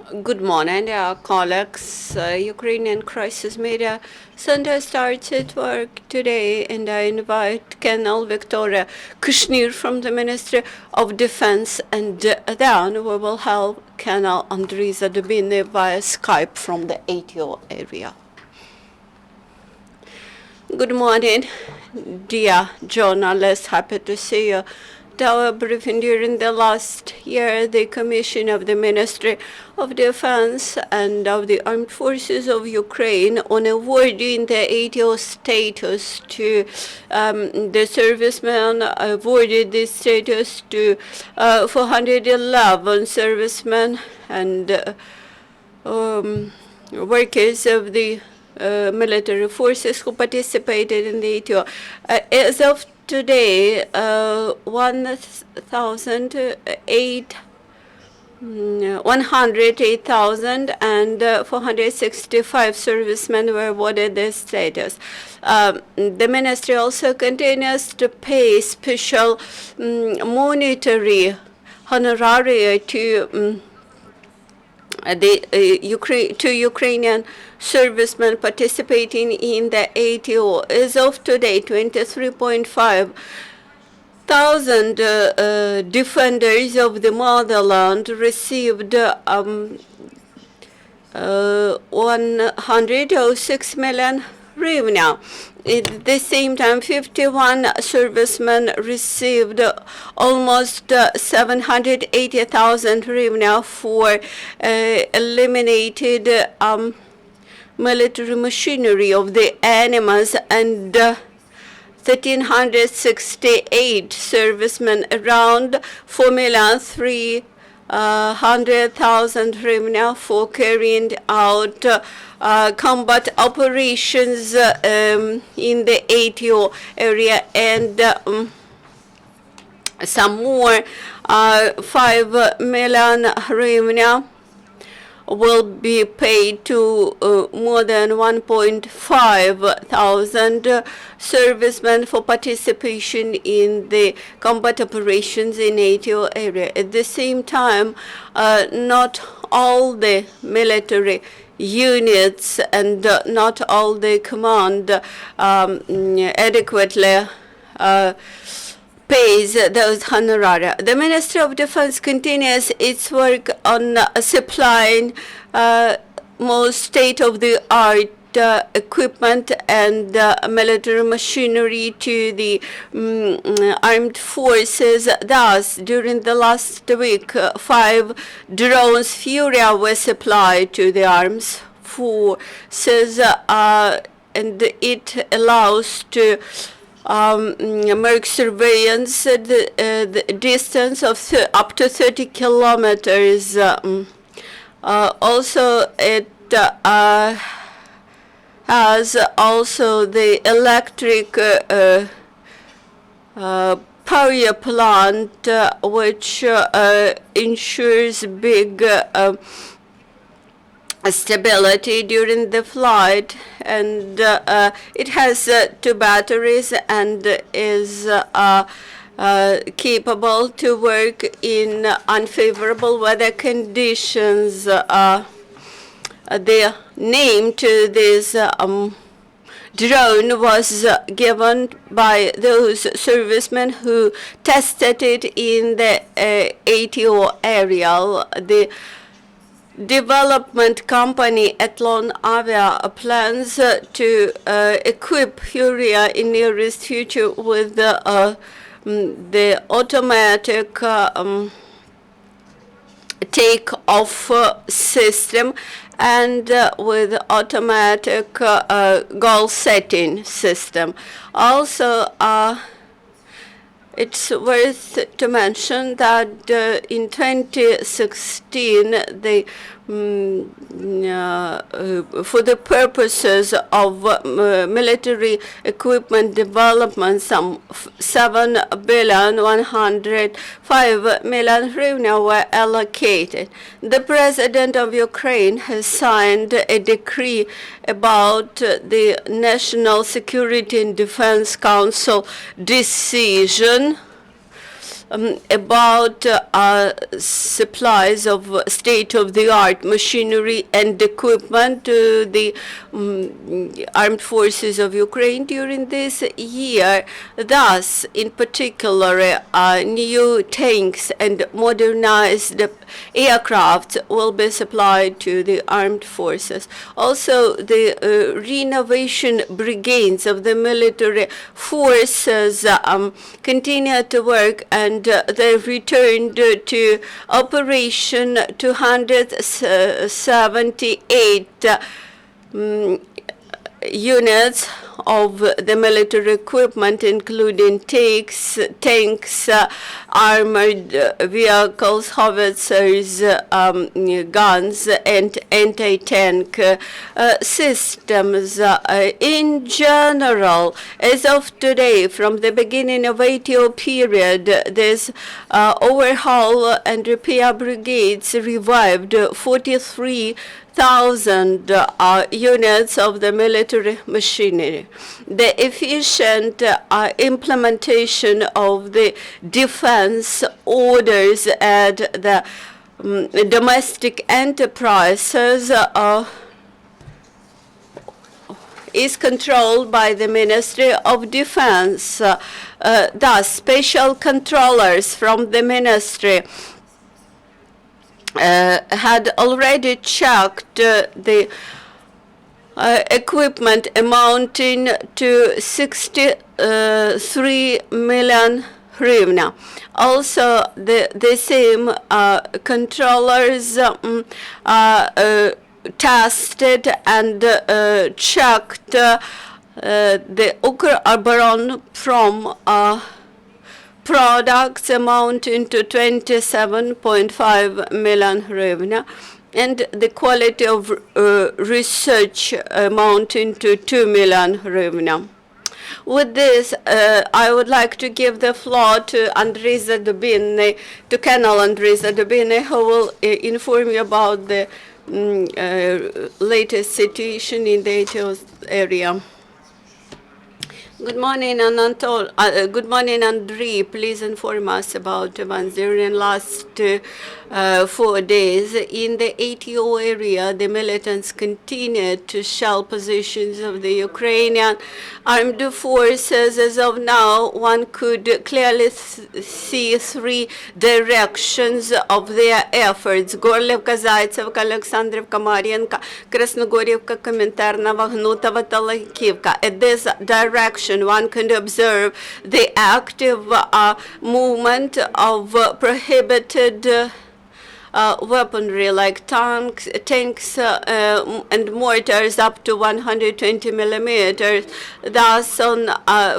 Good morning, colleagues. Ukrainian Crisis Media Center starts its work today, and I invite Colonel Victoria Kushnir from the Ministry of Defense, and then we will help Colonel Andriza Dubini via Skype from the ATO area. Good morning, dear journalists. Happy to see you. Our briefing during the last year, the Commission of the Ministry of Defense and of the Armed Forces of Ukraine on awarding the ATO status to the servicemen awarded this status to 411 servicemen and workers of the military forces who participated in the ATO. As of today, 108,465 servicemen were awarded this status. The ministry also continues to pay special monetary honoraria to Ukrainian servicemen participating in the ATO. As of today, 23.5 thousand defenders of the motherland received 106 million hryvnia. At the same time, 51 servicemen received almost 780,000 hryvnia for eliminated military machinery of the enemies, and 1,368 servicemen, around 4,300,000 hryvnia for carrying out combat operations in the ATO area, and some more 5 million hryvnia will be paid to more than 1.5 thousand servicemen for participation in the combat operations in ATO area. At the same time, not all the military units and not all the command adequately pays those honoraria. The Ministry of Defense continues its work on supplying most state-of-the-art equipment and military machinery to the armed forces. Thus, during the last week, 5 drones Furia were supplied to the armed forces, and it allows to mark surveillance at the distance of up to 30 kilometers. Also, it has also the electric power plant, which ensures big stability during the flight, and it has 2 batteries and is capable to work in unfavorable weather conditions. The name to this drone was given by those servicemen who tested it in the ATO area. The development company Etlon Avia plans to equip Furia in nearest future with the automatic take-off system and with automatic goal setting system. Also, it's worth to mention that in 2016, for the purposes of military equipment development, some 7,105 million were allocated. The President of Ukraine has signed a decree about the National Security and Defense Council decision about supplies of state-of-the-art machinery and equipment to the armed forces of Ukraine during this year. Thus, in particular, new tanks and modernized aircraft will be supplied to the armed forces. Also, the renovation brigades of the military forces continue to work, and they returned to operation 278 units of the military equipment, including tanks, armored vehicles, howitzers, guns, and anti-tank systems. In general, as of today, from the beginning of ATO period, this overhaul and repair brigades revived 43,000 units of the military machinery. The efficient implementation of the defense orders at the domestic enterprises is controlled by the Ministry of Defense. Thus, special controllers from the ministry had already checked the equipment amounting to 63 million hryvnia. Also, the same controllers tested and checked the Ukr-Abaron from products amounting to 27.5 million hryvnia, and the quality of research amounting to 2 million hryvnia. With this, I would like to give the floor to Andrei Zadubiny, to Colonel Andrei Zadubiny, who will inform you about the latest situation in the ATO area. Good morning, Anatol. Good morning, Andrei. Please inform us about events during last 4 days. In the ATO area, the militants continued to shell positions of the Ukrainian armed forces. As of now, one could clearly see 3 directions of their efforts: Gorlivka, Zaitsevka, Alexandrivka, Marienka, Krasnogorivka, Komentarnova, Gnutova, Talakivka. At this direction, one can observe the active movement of prohibited weaponry like tanks and mortars up to 120 millimeters. Thus, on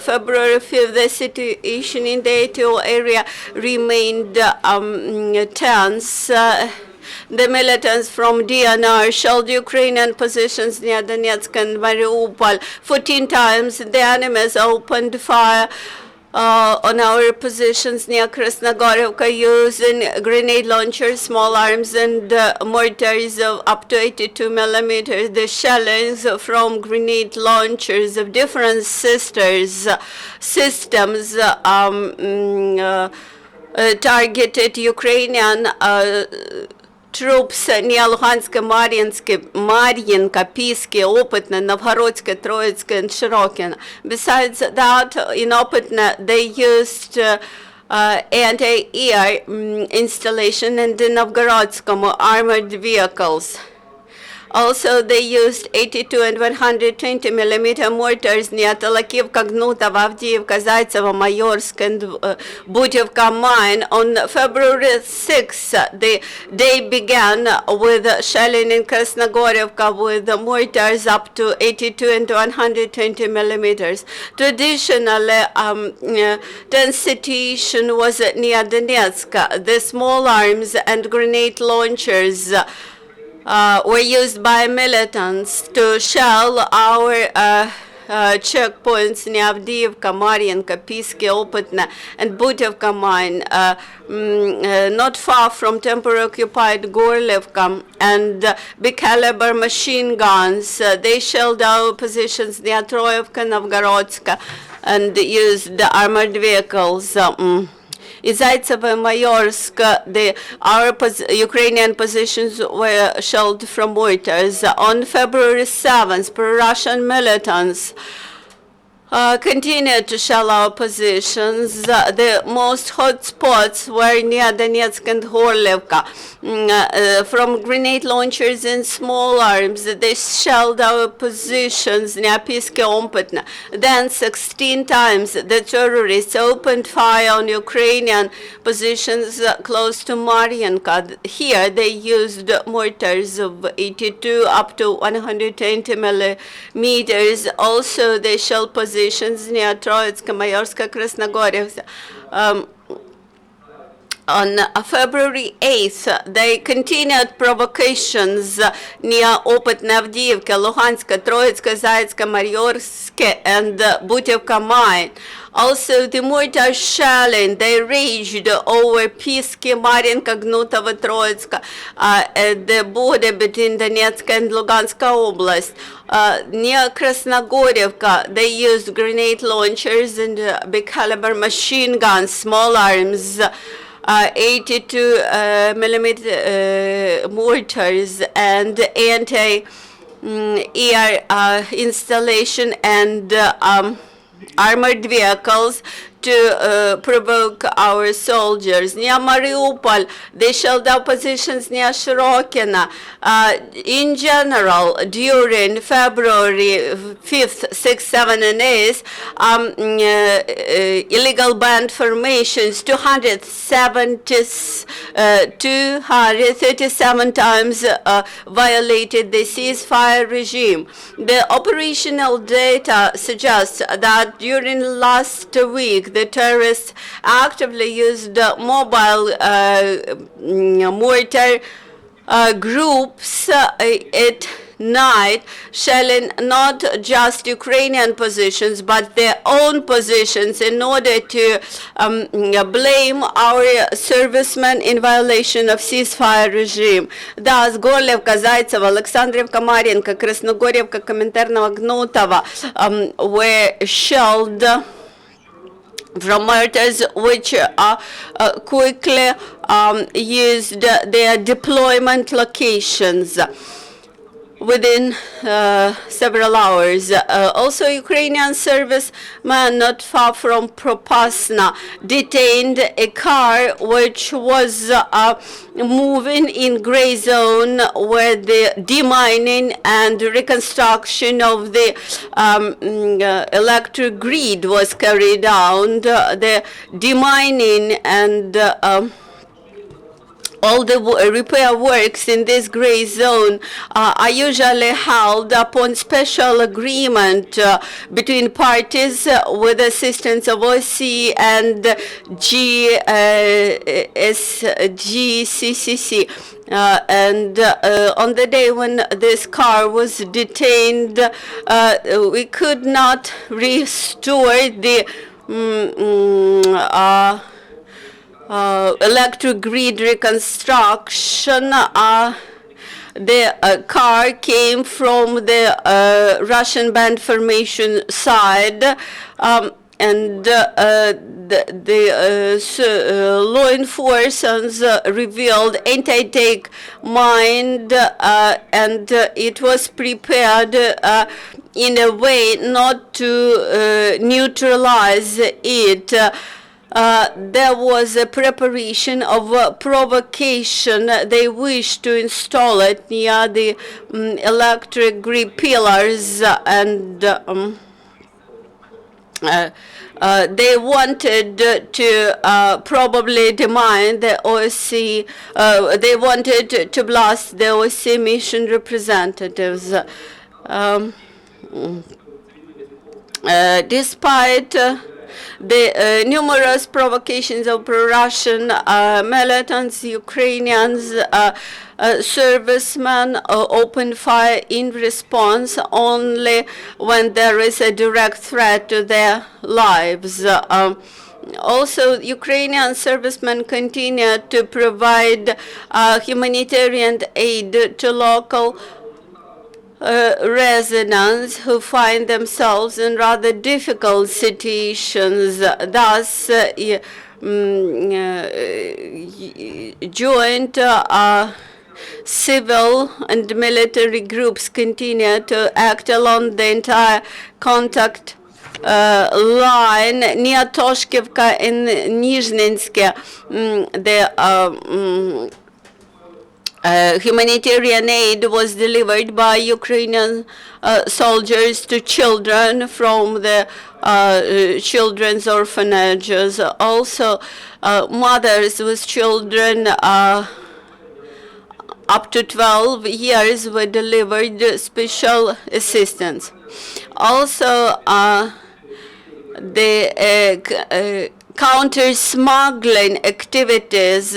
February 5th, the situation in the ATO area remained tense. The militants from DNR shelled Ukrainian positions near Donetsk and Mariupol. 14 times the enemies opened fire on our positions near Krasnogorivka using grenade launchers, small arms, and mortars of up to 82 millimeters. The shellings from grenade launchers of different systems targeted Ukrainian troops near Luhansk, Marienka, Piske, Opitne, Novhorodske, Troitske, and Shirokina. Besides that, in Opitne, they used anti-air installation, and in Novgorodsk, armored vehicles. Also, they used 82 and 120 millimeter mortars near Talakivka, Gnutova, Avdiivka, Zaitseva, Mayorsk, and Butyevka mine. On February 6th, the day began with shelling in Krasnogorivka with mortars up to 82 and 120 millimeters. Traditionally, tense situation was near Donetsk. The small arms and grenade launchers were used by militants to shell our checkpoints near Avdiivka, Marienka, Piske, Opitne, and Butyevka mine, not far from temporarily occupied Gorlivka, and big caliber machine guns. They shelled our positions near Troyevka, Novgorodska, and used armored vehicles. In Zaitsevo and Mayorsk, our Ukrainian positions were shelled from mortars. On February 7th, pro-Russian militants continued to shell our positions. The most hot spots were near Donetsk and Horlivka. From grenade launchers and small arms, they shelled our positions near Piske Ompetna. Then 16 times the terrorists opened fire on Ukrainian positions close to Mariinka. Here they used mortars of 82 up to 120 millimeters. Also they shelled positions near Troitska, Mayorska, Krasnogorivka. On February 8th, they continued provocations near Opetna, Avdiivka, Luhanska, Troitska, Zaitska, Mayorsk, and Butevka mine. Also, the mortar shelling, they raged over Piske, Mariinka, Gnutovo, Troitska, at the border between Donetsk and Lugansk Oblast. Near Krasnogorivka, they used grenade launchers and big caliber machine guns, small arms, 82 millimeter mortars, and anti-air installation and armored vehicles to provoke our soldiers. Near Mariupol, they shelled our positions near Shirokina. In general, during February 5th, 6th, 7th, and 8th, illegal band formations, 237 times violated the ceasefire regime. The operational data suggests that during last week, the terrorists actively used mobile mortar groups at night, shelling not just Ukrainian positions, but their own positions in order to blame our servicemen in violation of ceasefire regime. Thus, Gorlevka, Zaitsevo, Alexandrivka, Mariinka, Krasnogorivka, Коминтерново, Gnutovo were shelled from mortars which quickly used their deployment locations within several hours. Also, Ukrainian servicemen not far from Propasna detained a car which was moving in gray zone where the demining and reconstruction of the electric grid was carried out. The demining and all the repair works in this gray zone are usually held upon special agreement between parties with assistance of OC and GCCC. And on the day when this car was detained, we could not restore the electric grid reconstruction. The car came from the Russian band formation side, and the law enforcement revealed anti-tank mine, and it was prepared in a way not to neutralize it. There was a preparation of provocation. They wished to install it near the electric grid pillars, and they wanted to probably demine the OSCE. They wanted to blast the OSCE mission representatives. Despite the numerous provocations of pro-Russian militants, Ukrainians servicemen open fire in response only when there is a direct threat to their lives. Also, Ukrainian servicemen continue to provide humanitarian aid to local residents who find themselves in rather difficult situations. Thus, joint civil and military groups continue to act along the entire contact line near Toshkivka in Nizhninsk. Humanitarian aid was delivered by Ukrainian soldiers to children from the children's orphanages. Also, mothers with children up to 12 years were delivered special assistance. Also, the counter-smuggling activities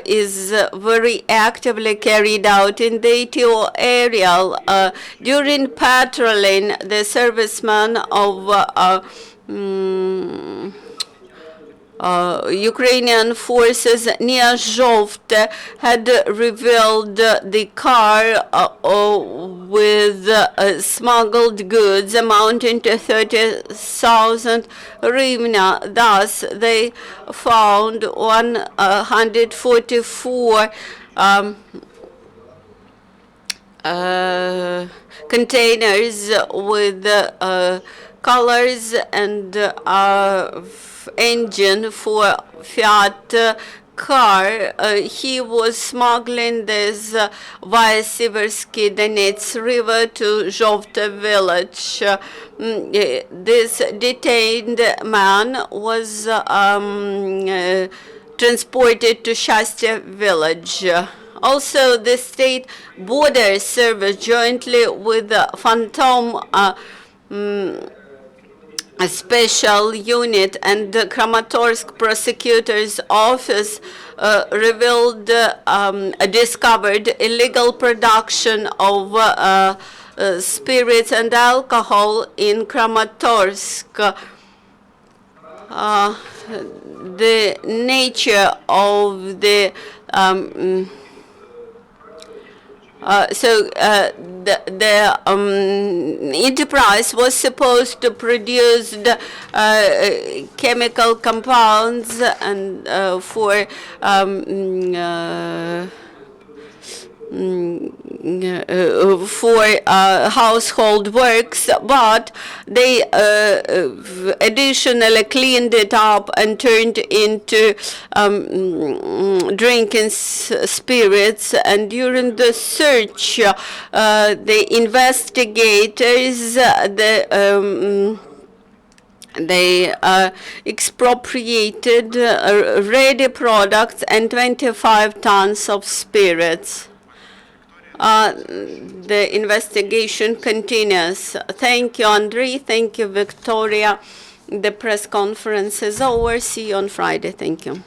is very actively carried out in the ETO area. During patrolling, the servicemen of Ukrainian forces near Zhovte had revealed the car with smuggled goods amounting to 30,000 hryvnia. Thus, they found 144 containers with colors and engine for Fiat car. He was smuggling this via Siversky Donets River to Zhovte village. This detained man was transported to Shastya village. Also, the State Border Service, jointly with the Phantom a special unit and the Kramatorsk prosecutor's office discovered illegal production of spirits and alcohol in Kramatorsk. The nature of the enterprise was supposed to produce the chemical compounds and for household works, but they additionally cleaned it up and turned into drinking spirits. And during the search, the investigators, they expropriated ready products and 25 tons of spirits. The investigation continues. Thank you, Andrei. Thank you, Victoria. The press conference is over. See you on Friday. Thank you.